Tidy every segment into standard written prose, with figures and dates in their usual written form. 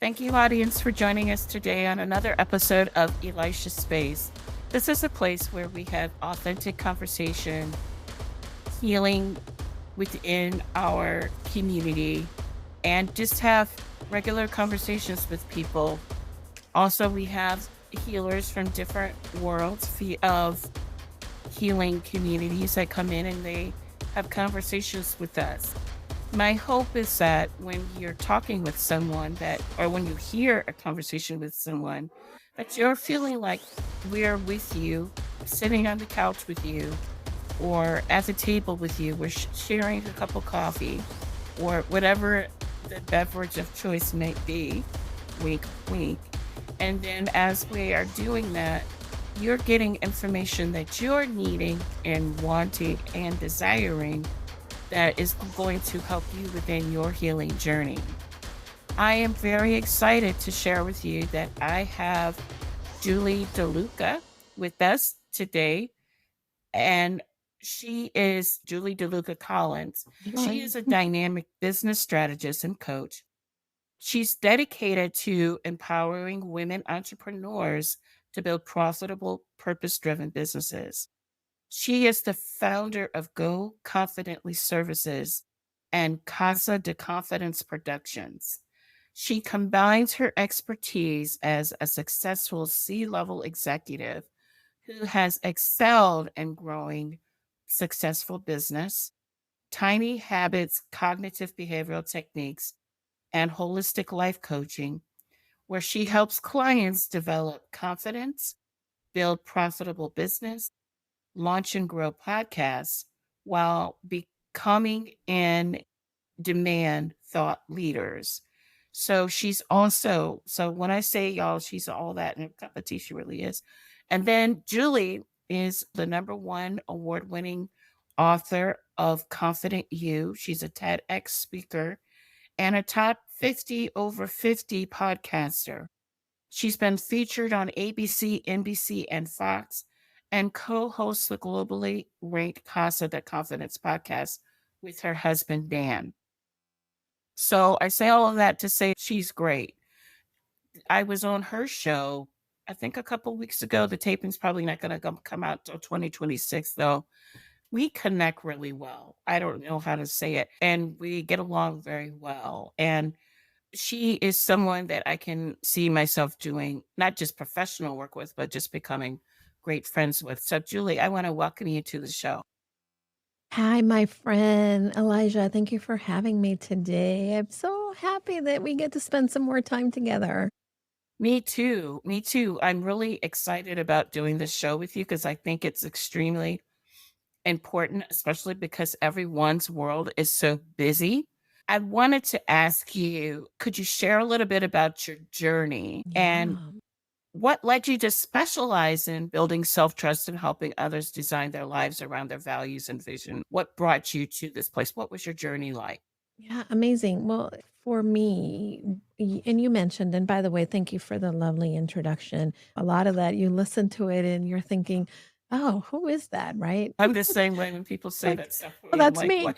Thank you, audience, for joining us today on another episode of Elisha Space. This is a place where we have authentic conversation, healing within our community, and just have regular conversations with people. Also, we have healers from different worlds of healing communities that come in and they have conversations with us. My hope is that when you're talking with someone or when you hear a conversation with someone, that you're feeling like we're with you, sitting on the couch with you, or at the table with you. We're sharing a cup of coffee or whatever the beverage of choice may be. Wink, wink. And then as we are doing that, you're getting information that you're needing and wanting and desiring that is going to help you within your healing journey. I am very excited to share with you that I have Julie DeLuca with us today, and she is Julie DeLuca Collins. She Hi. is a dynamic business strategist and coach. She's dedicated to empowering women entrepreneurs to build profitable, purpose driven businesses. She is the founder of Go Confidently Services and Casa de Confidence Productions. She combines her expertise as a successful C level executive who has excelled in growing successful business, tiny habits, cognitive behavioral techniques, and holistic life coaching, where she helps clients develop confidence, build profitable business, launch and grow podcasts while becoming in demand thought leaders. So when I say y'all, she's all that in a cup of tea, she really is. And then Julie is the number one award winning author of Confident You. She's a TEDx speaker and a top 50 over 50 podcaster. She's been featured on ABC, NBC, and Fox, and co hosts the globally ranked Casa de Confidence podcast with her husband, Dan. So I say all of that to say she's great. I was on her show, I think a couple weeks ago. The taping's probably not going to come out till 2026, though. We connect really well. I don't know how to say it. And we get along very well. And she is someone that I can see myself doing not just professional work with, but just becoming great friends with. So, Julie, I want to welcome you to the show. Hi, my friend Elijah. Thank you for having me today. I'm so happy that we get to spend some more time together. Me too. Me too. I'm really excited about doing this show with you because I think it's extremely important, especially because everyone's world is so busy. I wanted to ask you, could you share a little bit about your journey and Yeah. what led you to specialize in building self trust and helping others design their lives around their values and vision? What brought you to this place? What was your journey like? Yeah, amazing. Well, for me, and you mentioned, and by the way, thank you for the lovely introduction. A lot of that, you listen to it and you're thinking, oh, who is that? Right? I'm the same way when people say Like, that stuff to well, me. I'm that's like, me. what?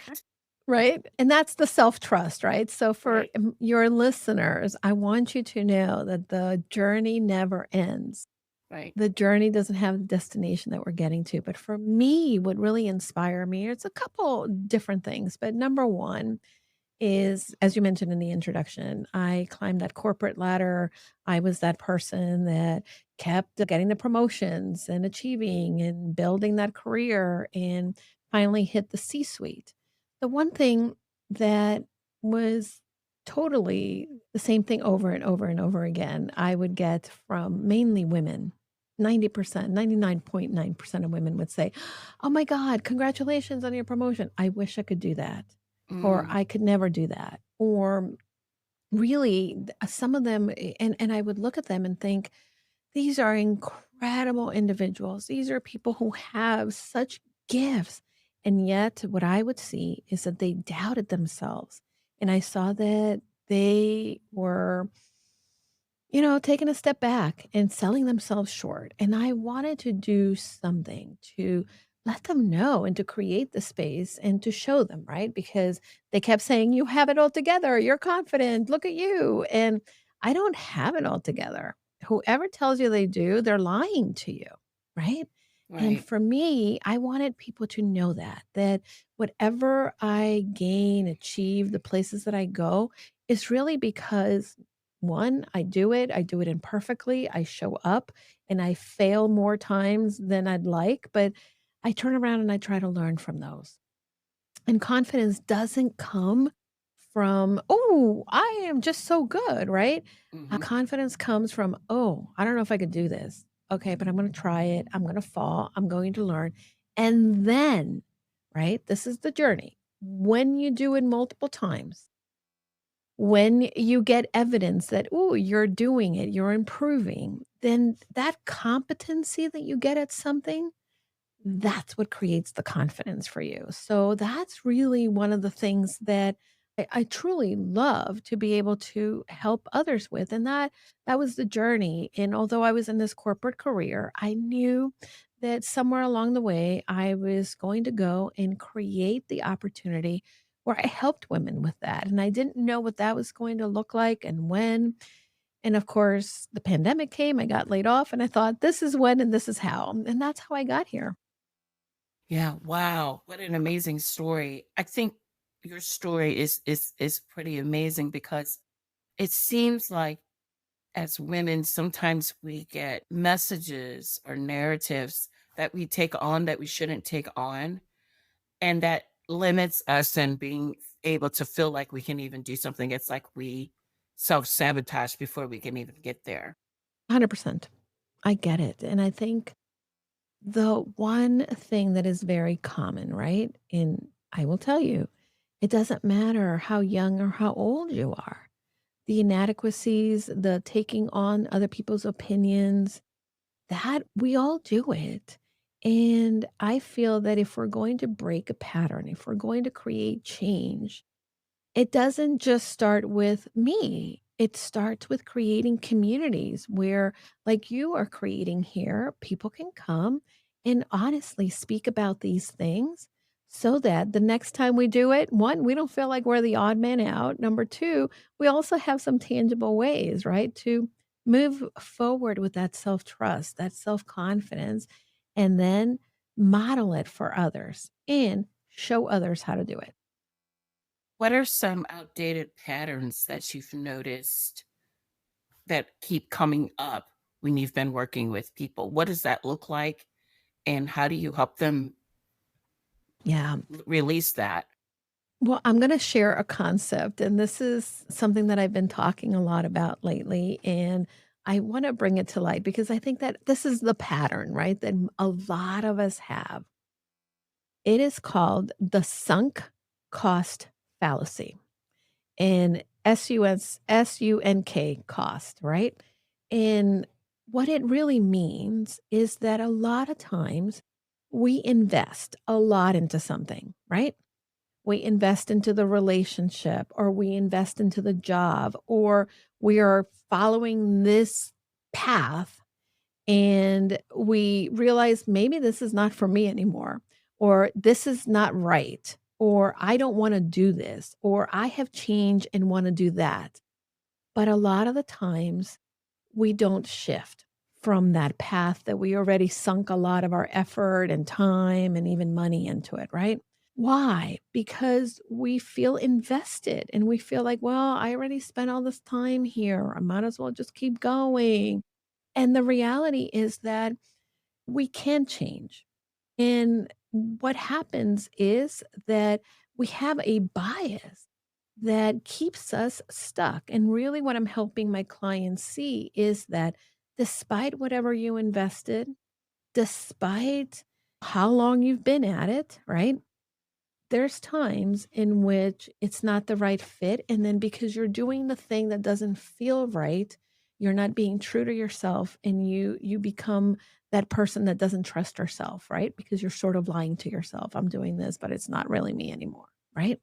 Right? And that's the self-trust, right? So for Right, your listeners, I want you to know that the journey never ends. right. The journey doesn't have the destination that we're getting to. But for me, what really inspired me, it's a couple different things. But number one is, as you mentioned in the introduction, I climbed that corporate ladder. I was that person that kept getting the promotions and achieving and building that career and finally hit the C suite. The one thing that was totally the same thing over and over and over again, I would get from mainly women. 90%, 99.9% of women would say, oh my God, congratulations on your promotion. I wish I could do that, or Mm, I could never do that, or really some of them, and I would look at them and think, these are incredible individuals. These are people who have such gifts. And yet what I would see is that they doubted themselves. And I saw that they were, taking a step back and selling themselves short. And I wanted to do something to let them know and to create the space and to show them, right? Because they kept saying, you have it all together. You're confident. Look at you. And I don't have it all together. Whoever tells you they do, they're lying to you, right? And Right. for me, I wanted people to know that whatever I gain, achieve, the places that I go, is really because one, I do it imperfectly, I show up and I fail more times than I'd like, but I turn around and I try to learn from those. And confidence doesn't come from, "Oh, I am just so good," right? Hmm. Confidence comes from, "Oh, I don't know if I could do this. Okay, but I'm gonna try it. I'm gonna fall. I'm going to learn." And then, right, this is the journey. When you do it multiple times, when you get evidence that, "Oh, you're doing it, you're improving," then that competency that you get at something, that's what creates the confidence for you. So that's really one of the things that I truly love to be able to help others with. And that was the journey. And although I was in this corporate career, I knew that somewhere along the way I was going to go and create the opportunity where I helped women with that. And I didn't know what that was going to look like and when. And of course, the pandemic came, I got laid off, and I thought, this is when and this is how. And that's how I got here. Yeah. Wow. What an amazing story. I think your story is pretty amazing because it seems like as women, sometimes we get messages or narratives that we take on that we shouldn't take on, and that limits us in being able to feel like we can even do something. It's like we self sabotage before we can even get there. 100%. I get it. And I think the one thing that is very common, right? And I will tell you, it doesn't matter how young or how old you are. The inadequacies, the taking on other people's opinions, that we all do it. And I feel that if we're going to break a pattern, if we're going to create change, it doesn't just start with me. It starts with creating communities where, like you are creating here, people can come and honestly speak about these things so that the next time we do it, one, we don't feel like we're the odd man out. Number two, we also have some tangible ways, right, to move forward with that self trust, that self confidence, and then model it for others and show others how to do it. What are some outdated patterns that you've noticed that keep coming up when you've been working with people? What does that look like? And how do you help them Yeah. release that? Well, I'm going to share a concept, and this is something that I've been talking a lot about lately. And I want to bring it to light because I think that this is the pattern, right? That a lot of us have. It is called the sunk cost fallacy, and SUNK cost, right? And what it really means is that a lot of times we invest a lot into something, right? We invest into the relationship or we invest into the job or we are following this path and we realize maybe this is not for me anymore or this is not right or I don't want to do this or I have changed and want to do that. But a lot of the times we don't shift from that path that we already sunk a lot of our effort and time and even money into it, right? Why? Because we feel invested and we feel like, well, I already spent all this time here. I might as well just keep going. And the reality is that we can change. And what happens is that we have a bias that keeps us stuck. And really, what I'm helping my clients see is that despite whatever you invested, despite how long you've been at it, right? There's times in which it's not the right fit, and then because you're doing the thing that doesn't feel right, you're not being true to yourself, and you become that person that doesn't trust herself, right? Because you're sort of lying to yourself, "I'm doing this, but it's not really me anymore," right?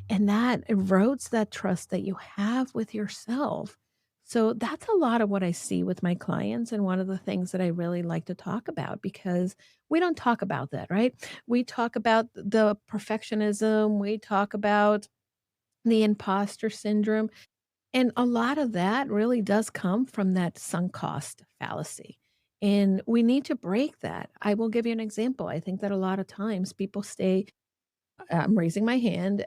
And that erodes that trust that you have with yourself. So that's a lot of what I see with my clients and one of the things that I really like to talk about because we don't talk about that, right? We talk about the perfectionism, we talk about the imposter syndrome, And a lot of that really does come from that sunk cost fallacy. And we need to break that. I will give you an example. I think that a lot of times people stay, I'm raising my hand.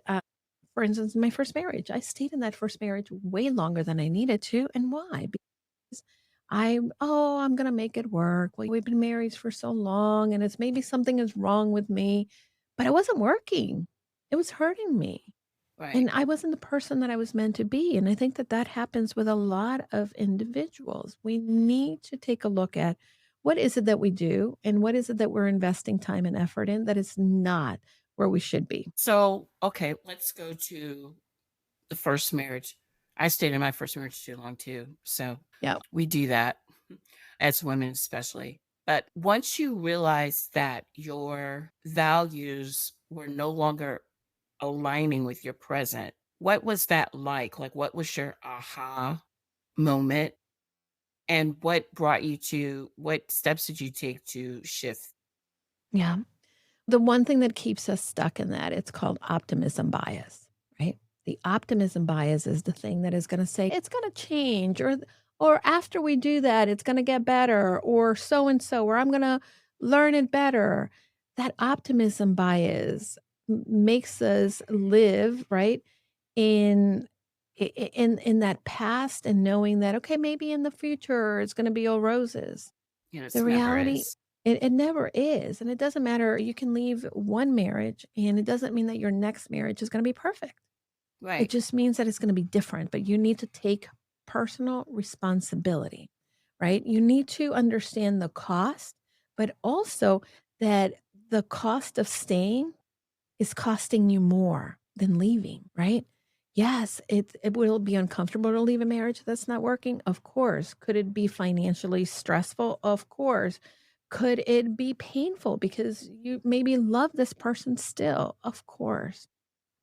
For instance, in my first marriage, I stayed in that first marriage way longer than I needed to. And why? Because I'm going to make it work. Well, we've been married for so long and it's maybe something is wrong with me, but it wasn't working. It was hurting me. Right. And I wasn't the person that I was meant to be, and I think that that happens with a lot of individuals. We need to take a look at what is it that we do and what is it that we're investing time and effort in that is not where we should be. So, okay, let's go to the first marriage. I stayed in my first marriage too long too. So Yeah. we do that as women, especially. But once you realize that your values were no longer aligning with your present, what was that like? Like, what was your aha moment? And what steps did you take to shift? Yeah. The one thing that keeps us stuck in that, it's called optimism bias, right? The optimism bias is the thing that is gonna say, "It's gonna change," or "After we do that, it's gonna get better," or "So and so," or "I'm gonna learn it better." That optimism bias makes us live, right, in in that past and knowing that, "Okay, maybe in the future, it's gonna be all roses." You know, The it's never reality, is. it never is, and it doesn't matter, you can leave one marriage, and it doesn't mean that your next marriage is gonna be perfect. It Right. just means that it's gonna be different, but you need to take personal responsibility, right? You need to understand the cost, but also that the cost of staying is costing you more than leaving, right? Yes, it will be uncomfortable to leave a marriage that's not working, of course. Could it be financially stressful? Of course. Could it be painful because you maybe love this person still? Of course.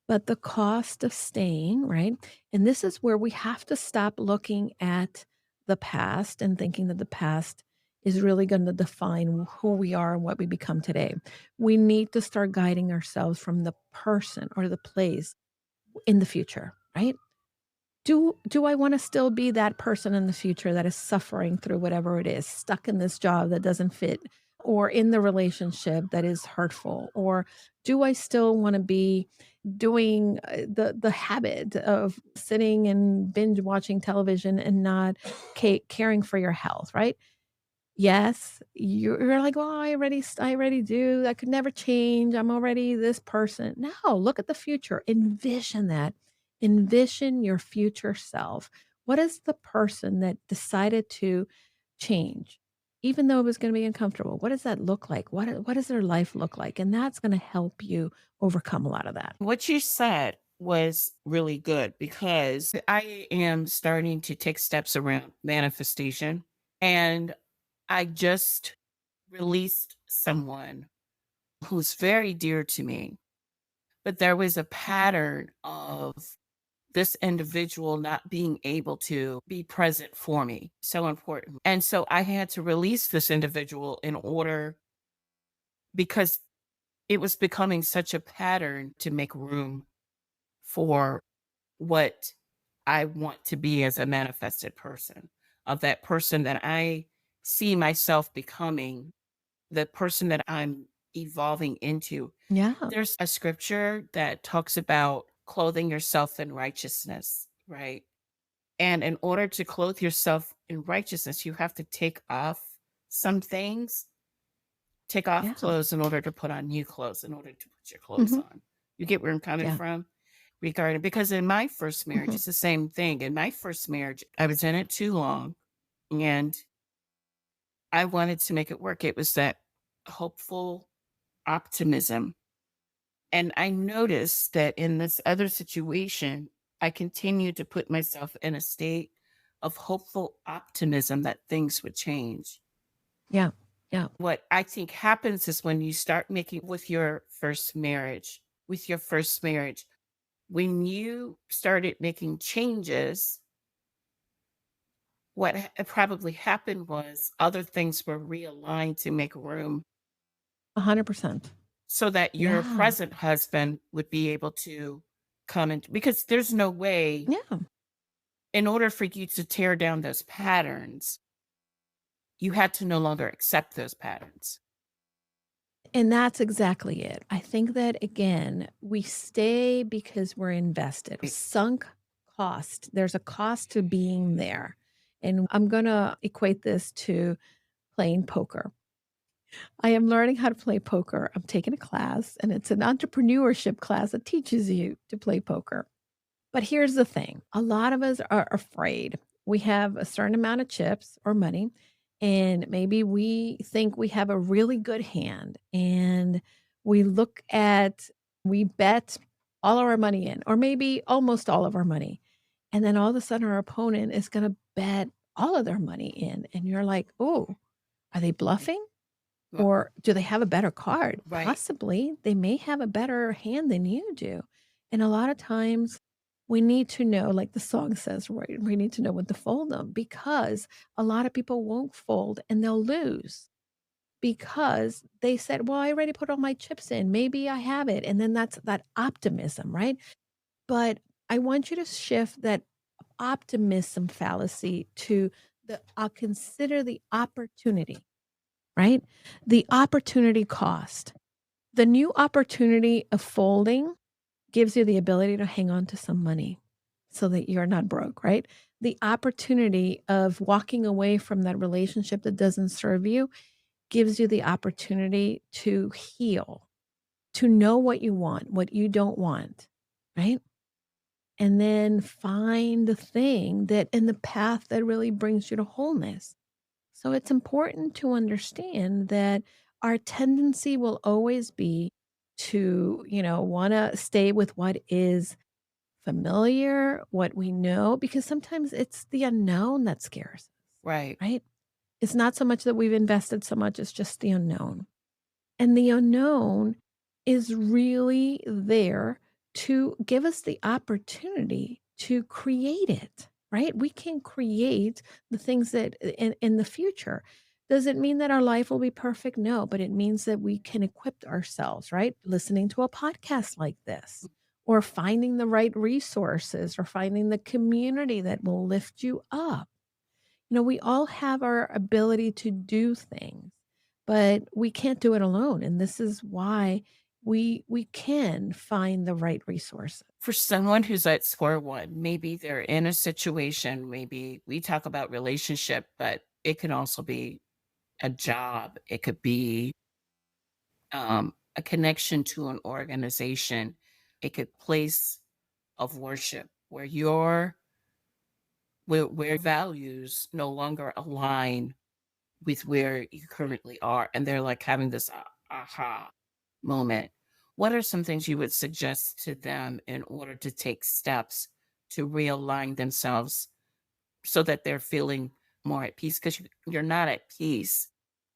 But the cost of staying, right? And this is where we have to stop looking at the past and thinking that the past is really going to define who we are and what we become today. We need to start guiding ourselves from the person or the place in the future, right? Do I wanna still be that person in the future that is suffering through whatever it is, stuck in this job that doesn't fit, or in the relationship that is hurtful? Or do I still wanna be doing, the habit of sitting and binge watching television and not caring for your health, right? Yes, you're like, "Well, I already do. That could never change. I'm already this person." No, look at the future. Envision that. Envision your future self. What is the person that decided to change, even though it was gonna be uncomfortable? What does that look like? What does their life look like? And that's gonna help you overcome a lot of that. What you said was really good because I am starting to take steps around manifestation. And I just released someone who's very dear to me, but there was a pattern of this individual not being able to be present for me. So important. And so I had to release this individual in order because it was becoming such a pattern to make room for what I want to be as a manifested person, of that person that I see myself becoming, the person that I'm evolving into. Yeah. There's a scripture that talks about clothing yourself in righteousness, right? And in order to clothe yourself in righteousness, you have to take off some things, take off Yeah. clothes in order to put on new clothes, in order to put your clothes Mhm. on. You get where I'm coming Yeah. from? Regarding because in my first marriage, Mhm. it's the same thing. In my first marriage, I was in it too long and I wanted to make it work. It was that hopeful optimism. And I noticed that in this other situation, I continued to put myself in a state of hopeful optimism that things would change. Yeah. Yeah. What I think happens is when you start making with your first marriage, when you started making changes, probably happened was other things were realigned to make room 100%. so that your Yeah. present husband would be able to come in because there's no way Yeah. In order for you to tear down those patterns, you had to no longer accept those patterns. And that's exactly it. I think that again, we stay because we're invested. Sunk cost. There's a cost to being there. And I'm going to equate this to playing poker. I am learning how to play poker. I'm taking a class, and it's an entrepreneurship class that teaches you to play poker. But here's the thing, a lot of us are afraid. We have a certain amount of chips or money, and maybe we think we have a really good hand, and we look at we bet all of our money in, or maybe almost all of our money. And then all of a sudden our opponent is going to bet all of their money in. And you're like, oh, are they bluffing? Ri Or do they have a better card? right, Possibly. They may have a better hand than you do. And a lot of times we need to know, like the song says, right? We need to know when to fold them because a lot of people won't fold and they'll lose because they said, well, I already put all my chips in. Maybe I have it. And then that's that optimism, right? But I want you to shift that optimism fallacy to I'll consider the opportunity, right? The opportunity cost. The new opportunity of folding gives you the ability to hang on to some money so that you're not broke, right? The opportunity of walking away from that relationship that doesn't serve you gives you the opportunity to heal, to know what you want, what you don't want, right? And then find the thing that in the path that really brings you to wholeness. So it's important to understand that our tendency will always be to, want to stay with what is familiar, what we know, because sometimes it's the unknown that scares us, right, right? It's not so much that we've invested so much, it's just the unknown. And the unknown is really there to give us the opportunity to create it, right? We can create the things that in the future. Does it mean that our life will be perfect? No, but it means that we can equip ourselves, right? Listening to a podcast like this, or finding the right resources, or finding the community that will lift you up. We all have our ability to do things, but we can't do it alone, and this is why we can find the right resources. for someone who's at square one, maybe they're in a situation, maybe we talk about relationship, but it can also be a job. It could be a connection to an organization. It could place of worship where where values no longer align with where you currently are, and they're like having this aha moment. What are some things you would suggest to them in order to take steps to realign themselves so that they're feeling more at peace? Because you're not at peace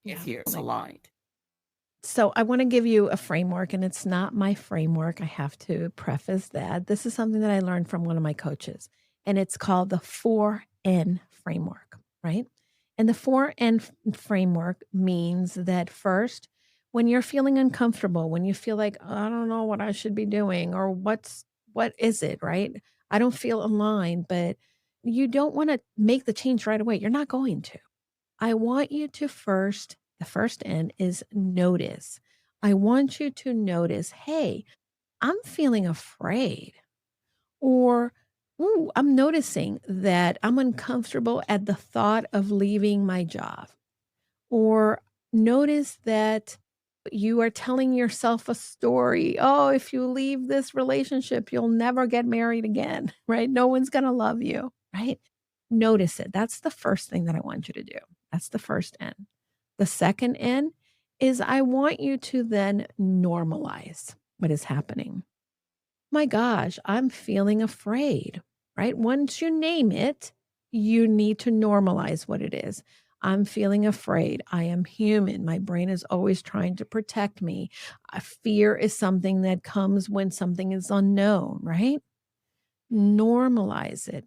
if Yeah. you're aligned. So I want to give you a framework, and it's not my framework. I have to preface that. This is something that I learned from one of my coaches, and it's called the 4N framework, right? And the 4N framework means that first, when you're feeling uncomfortable, when you feel like, I don't know what I should be doing, or what is it, right? I don't feel aligned, but you don't want to make the change right away. You're not going to. I want you to the first N is notice. I want you to notice, hey, I'm feeling afraid. Or, ooh, I'm noticing that I'm uncomfortable at the thought of leaving my job. Or notice that you are telling yourself a story. Oh, if you leave this relationship, you'll never get married again, right? No one's going to love you, right? Notice it. That's the first thing that I want you to do. That's the first N. The second N is I want you to then normalize what is happening. My gosh, I'm feeling afraid, right? Once you name it, you need to normalize what it is. I'm feeling afraid. I am human. My brain is always trying to protect me. Fear is something that comes when something is unknown, right? Normalize it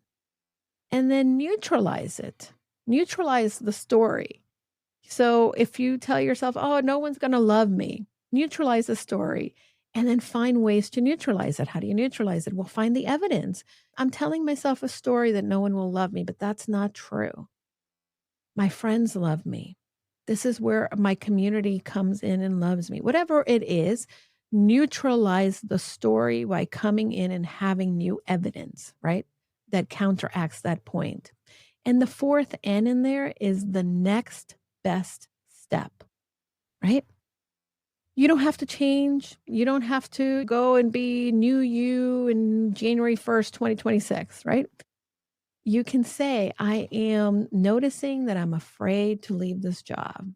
and then neutralize it. Neutralize the story. So if you tell yourself, oh, no one's going to love me, neutralize the story and then find ways to neutralize it. How do you neutralize it? Well, find the evidence. I'm telling myself a story that no one will love me, but that's not true. My friends love me. This is where my community comes in and loves me. Whatever it is, neutralize the story by coming in and having new evidence, right? That counteracts that point. And the fourth N in there is the next best step, right? You don't have to change. You don't have to go and be new you in January 1st, 2026, right? You can say, I am noticing that I'm afraid to leave this job.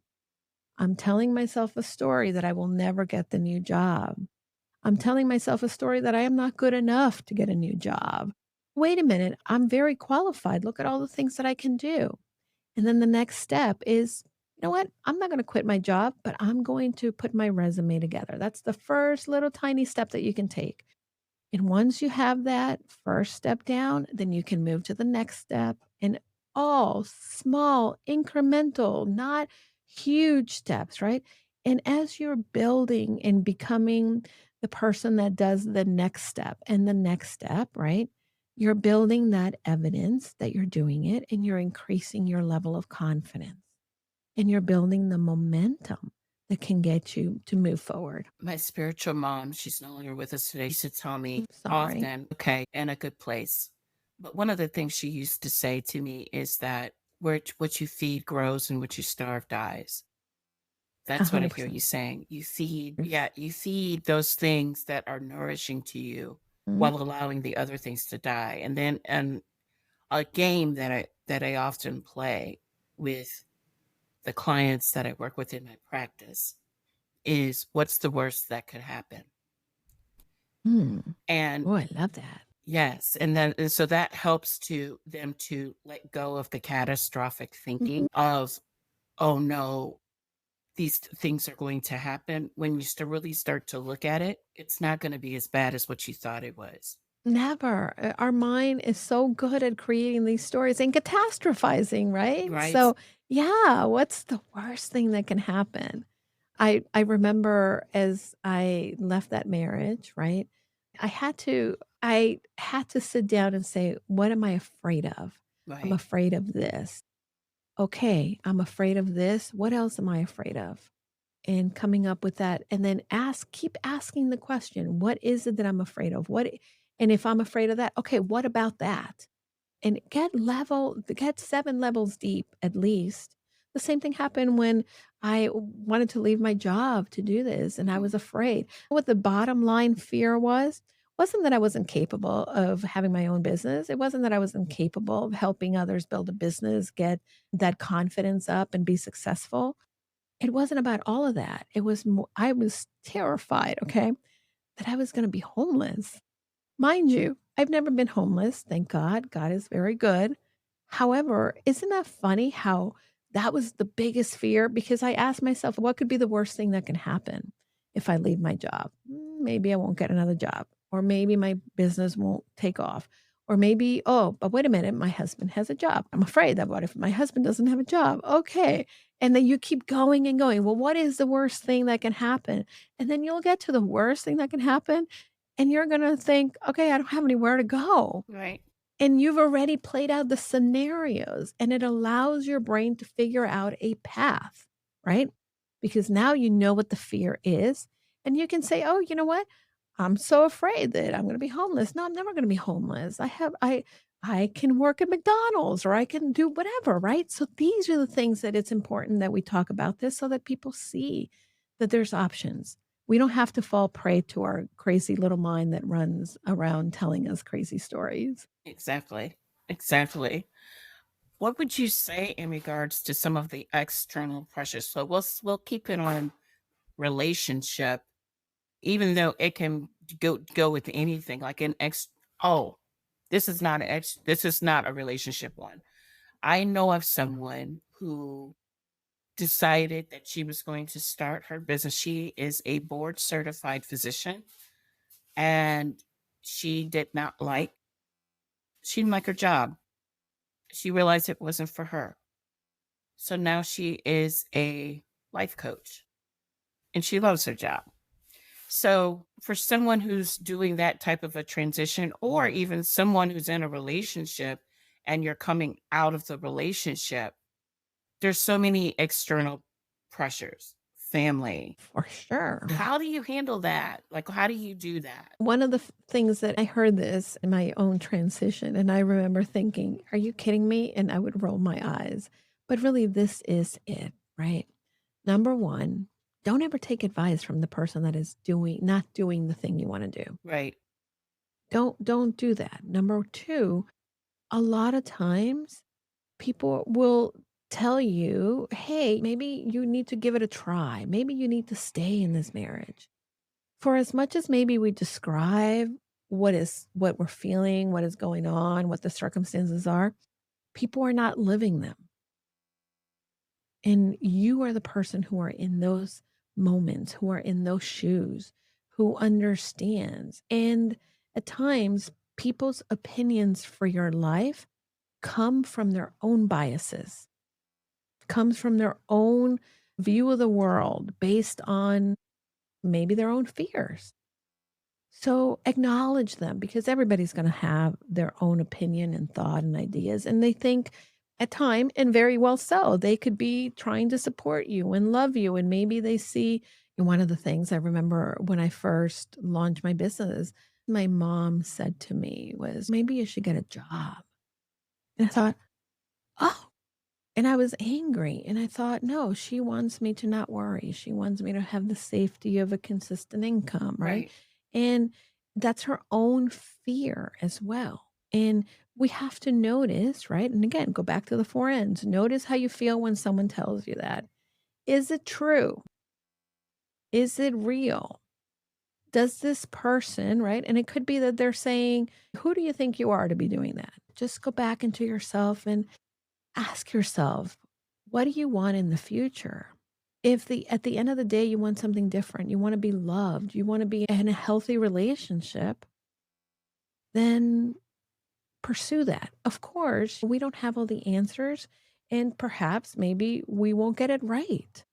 I'm telling myself a story that I will never get the new job. I'm telling myself a story that I am not good enough to get a new job. Wait a minute, I'm very qualified. Look at all the things that I can do. And then the next step is, you know what? I'm not going to quit my job, but I'm going to put my resume together. That's the first little tiny step that you can take. And once you have that first step down, then you can move to the next step and all small, incremental, not huge steps, right? And as you're building and becoming the person that does the next step and the next step, right? You're building that evidence that you're doing it and you're increasing your level of confidence and you're building the momentum that can get you to move forward. My spiritual mom, she's no longer with us today. She used to tell me Sorry. often, okay, in a good place. But one of the things she used to say to me is that what you feed grows and what you starve dies. A That's what I hear 100%. you saying. Yeah, you feed those things that are nourishing to you while allowing the other things to die. And a game that I often play with the clients that I work with in my practice is what's the worst that could happen? Mm. And Oh, I love that. yes, and so that helps to them to let go of the catastrophic Mhm. thinking of, "Oh, no, things are going to happen." When you really start to look at it, it's not gonna be as bad as what you thought it was. Never. Our mind is so good at creating these stories and catastrophizing, right? Right? So, yeah, what's the worst thing that can happen? I remember as I left that marriage, right? I had to sit down and say, "What am I afraid of? I'm Right. afraid of this. Okay, I'm afraid of this. What else am I afraid of?" And coming up with that and then keep asking the question, what is it that I'm afraid of? And if I'm afraid of that, okay, what about that? And get 7 levels deep at least. The same thing happened when I wanted to leave my job to do this and I Mhm. was afraid. What the bottom line fear wasn't that I wasn't capable of having my own business. It wasn't that I was incapable of helping others build a business, get that confidence up and be successful. It wasn't about all of that. I was terrified, okay, that I was gonna be homeless. Mind you, I've never been homeless, thank God. God is very good. However, isn't that funny how that was the biggest fear? Because I asked myself, what could be the worst thing that can happen if I leave my job? Maybe I won't get another job, or maybe my business won't take off, or maybe, oh, but wait a minute, my husband has a job. I'm afraid that what if my husband doesn't have a job? Okay. And then you keep going and going. Well, what is the worst thing that can happen? And then you'll get to the worst thing that can happen. And you're gonna think, "Okay, I don't have anywhere to go." Right. And you've already played out the scenarios, and it allows your brain to figure out a path, right? Because now you know what the fear is, and you can say, "Oh, you know what? I'm so afraid that I'm gonna be homeless. No, I'm never gonna be homeless. I can work at McDonald's or I can do whatever," right? So these are the things that it's important that we talk about this so that people see that there's options. We don't have to fall prey to our crazy little mind that runs around telling us crazy stories. Exactly. Exactly. What would you say in regards to some of the external pressures? So we'll keep it on relationship, even though it can go with anything, like an ex. Oh, this is not a relationship one. I know of someone who decided that she was going to start her business. She is a board certified physician, and she did not like she didn't like her job. She realized it wasn't for her. So now she is a life coach and she loves her job. So, for someone who's doing that type of a transition, or even someone who's in a relationship and you're coming out of the relationship, there's so many external pressures, family. For sure. How do you handle that? Like, how do you do that? One of the things that I heard this in my own transition, and I remember thinking, "Are you kidding me?" And I would roll my eyes. But really, this is it, right? Number one, don't ever take advice from the person that is not doing the thing you want to do. Right, Don't do that. Number two, a lot of times people will tell you, hey, maybe you need to give it a try. Maybe you need to stay in this marriage. For as much as maybe we describe what we're feeling, what is going on, what the circumstances are, people are not living them. And you are the person who are in those moments, who are in those shoes, who understands. And at times, people's opinions for your life come from their own biases, comes from their own view of the world based on maybe their own fears. So acknowledge them because everybody's going to have their own opinion and thought and ideas. And they think at time, and very well so, they could be trying to support you and love you. And maybe they see, and one of the things I remember when I first launched my business, my mom said to me was, maybe you should get a job. And I thought, oh, and I was angry, and I thought, "No, she wants me to not worry. She wants me to have the safety of a consistent income," right? right, And that's her own fear as well. And we have to notice, right? And again, go back to the 4 ends. Notice how you feel when someone tells you that. Is it true? Is it real? Does this person, right? And it could be that they're saying, "Who do you think you are to be doing that?" Just go back into yourself and ask yourself, what do you want in the future? If the at the end of the day you want something different, you want to be loved, you want to be in a healthy relationship, then pursue that. Of course, we don't have all the answers and perhaps maybe we won't get it right.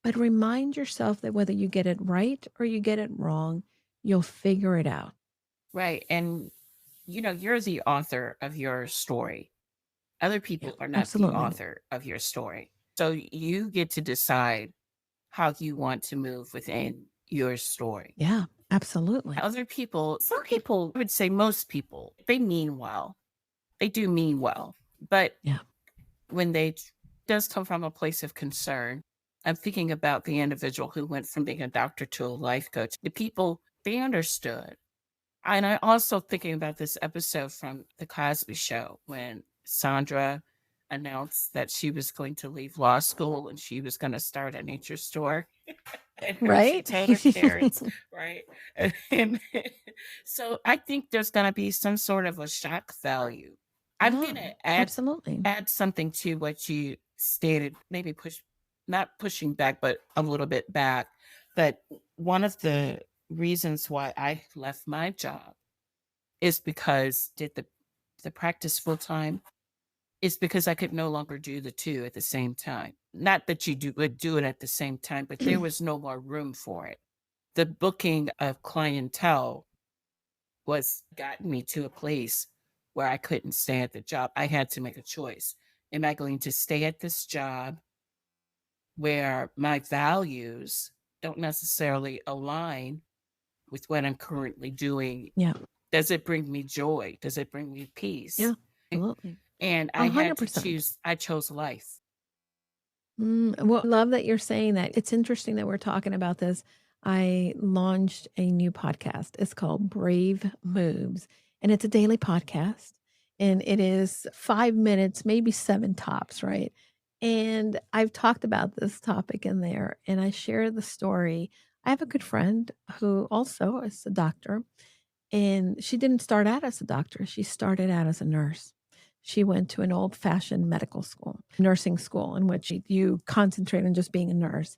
But remind yourself that whether you get it right or you get it wrong, you'll figure it out. right. And, you're the author of your story. Other Yeah, people are not the absolutely. author of your story. So you get to decide how you want to move within your story. Yeah, absolutely. Other people, some people, I would say most people, they mean well. They do mean well. But Yeah. when they does come from a place of concern, I'm thinking about the individual who went from being a doctor to a life coach. The people, they understood. And I also thinking about this episode from The Cosby Show when Sandra announced that she was going to leave law school and she was going to start a nature store. And she Right? told her parents, right? And so I think there's going to be some sort of a shock value. I'm Yeah, going to absolutely. add something to what you stated, maybe not pushing back, but a little bit back. But one of the reasons why I left my job is because did the practice full time is because I could no longer do the two at the same time. Not that would do it at the same time, but there was no more room for it. The booking of clientele was gotten me to a place where I couldn't stay at the job. I had to make a choice. Am I going to stay at this job where my values don't necessarily align with what I'm currently doing? Yeah. Does it bring me joy? Does it bring me peace? Yeah, absolutely. And I had to 100%. choose, I chose life. Well, I love that you're saying that. It's interesting that we're talking about this. I launched a new podcast. It's called Brave Moves, and it's a daily podcast. And it is 5 minutes, maybe seven tops, right? And I've talked about this topic in there, and I share the story. I have a good friend who also is a doctor, and she didn't start out as a doctor, she started out as a nurse. She went to an old-fashioned medical school, nursing school, in which you concentrate on just being a nurse.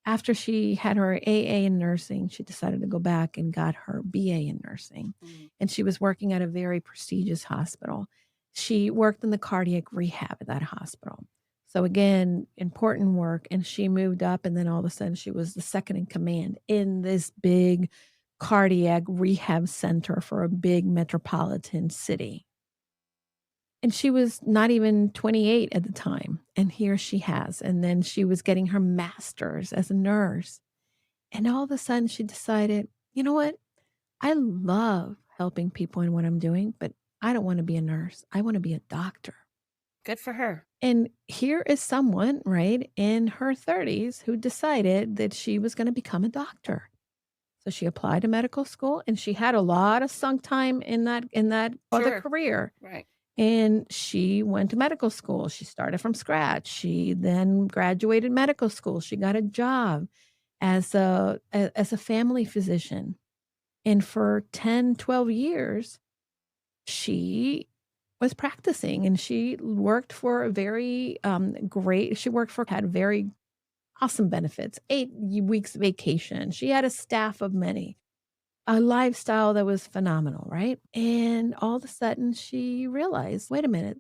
After she had her AA in nursing, she decided to go back and got her BA in nursing, Mm. and she was working at a very prestigious hospital. She worked in the cardiac rehab at that hospital. So again, important work, and she moved up, and then all of a sudden she was the second in command in this big cardiac rehab center for a big metropolitan city. And she was not even 28 at the time, and here she has, and then she was getting her master's as a nurse, and all of a sudden she decided, "You know what? I love helping people in what I'm doing, but I don't wanna be a nurse. I wanna be a doctor." Good for her. And here is someone, right, in her 30s who decided that she was gonna become a doctor. So she applied to medical school, and she had a lot of sunk time in that other Sure. career, Right. and she went to medical school. She started from scratch. She then graduated medical school. She got a job as a family physician, and for 10, 12 years, she was practicing, and she worked for a very, great she worked for had very awesome benefits, 8 weeks vacation. She had a staff of many, a lifestyle that was phenomenal, right? And all of a sudden, she realized, "Wait a minute,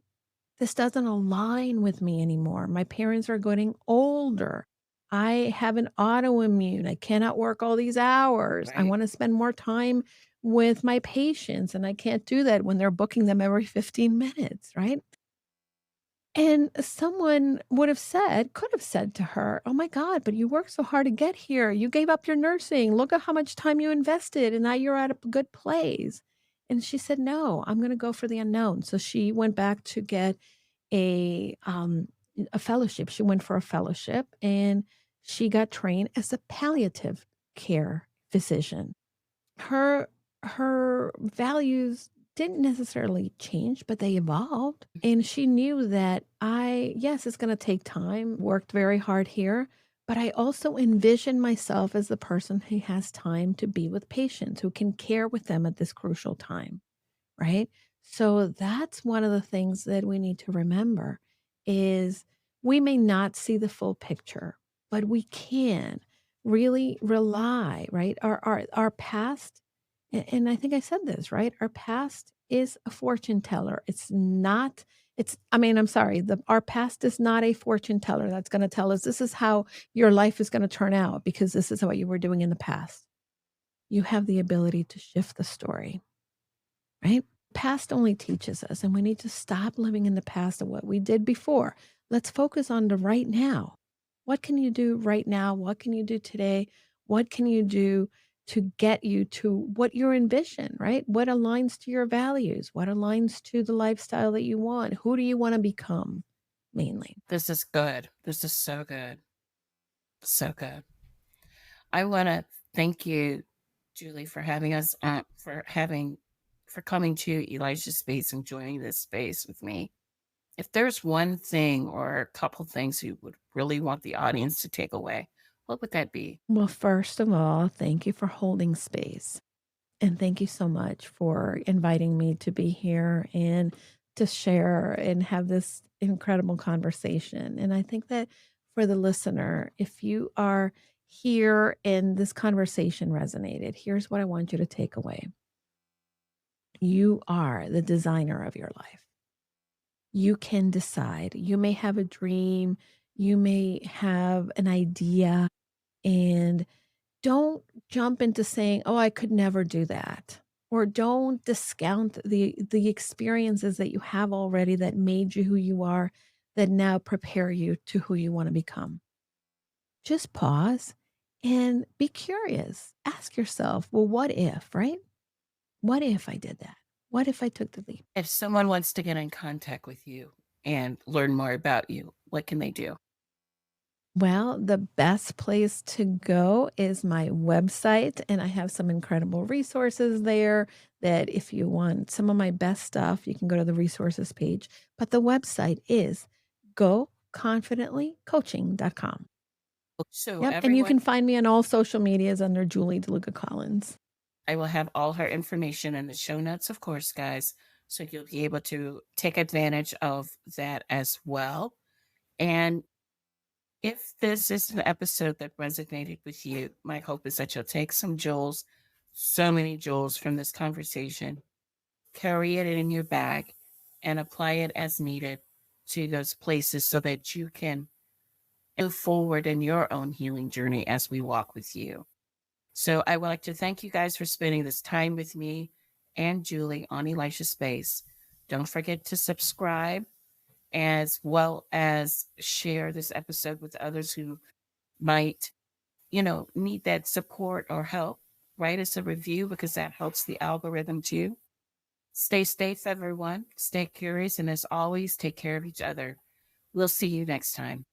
this doesn't align with me anymore. My parents are getting older. I have an autoimmune. I cannot work all these hours. I Right. wanna spend more time with my patients, and I can't do that when they're booking them every 15 minutes," right? And someone could have said to her, "Oh my god, but you worked so hard to get here. You gave up your nursing. Look at how much time you invested, and now you're at a good place." And she said, "No, I'm gonna go for the unknown." So she went back to get a, um, a fellowship. She went for a fellowship, and she got trained as a palliative care physician. Her her values didn't necessarily change, but they evolved, and she knew that yes, it's gonna take time, worked very hard here, but I also envision myself as the person who has time to be with patients, who can care with them at this crucial time. Right? So that's one of the things that we need to remember is we may not see the full picture, but we can really rely, right? Our past, and I think I said this, right? Our past is a fortune teller. It's not I mean, I'm sorry, our past is not a fortune teller that's going to tell us this is how your life is going to turn out because this is what you were doing in the past. You have the ability to shift the story, right? Past only teaches us, and we need to stop living in the past of what we did before. Let's focus on the right now. What can you do right now? What can you do today? What can you do to get you to what you envision, right? What aligns to your values? What aligns to the lifestyle that you want? Who do you want to become mainly? This is good. This is so good. So good. I want to thank you, Julie, for having us, for coming to Elisha Space and joining this space with me. If there's one thing or a couple things you would really want the audience to take away, what would that be? Well, first of all, thank you for holding space. And thank you so much for inviting me to be here and to share and have this incredible conversation. And I think that for the listener, if you are here and this conversation resonated, here's what I want you to take away. You are the designer of your life. You can decide. You may have a dream, you may have an idea, and don't jump into saying, "Oh, I could never do that." Or don't discount the experiences that you have already that made you who you are, that now prepare you to who you wanna become. Just pause and be curious. Ask yourself, "Well, what if," right? "What if I did that? What if I took the leap?" If someone wants to get in contact with you and learn more about you, what can they do? Well, the best place to go is my website, and I have some incredible resources there that if you want some of my best stuff, you can go to the resources page. But the website is goconfidentlycoaching.com. So, Yep. And you everyone, can find me on all social medias under Julie DeLuca Collins. I will have all her information in the show notes, of course, guys. So you'll be able to take advantage of that as well. And if this is an episode that resonated with you, my hope is that you'll take some jewels, so many jewels from this conversation, carry it in your bag, and apply it as needed. to those places so that you can move forward in your own healing journey as we walk with you. So I would like to thank you guys for spending this time with me and Julie on Elisha Space. Don't forget to subscribe as well as share this episode with others who might, need that support or help. Write us a review because that helps the algorithm too. Stay safe, everyone. Stay curious. And as always, take care of each other. We'll see you next time.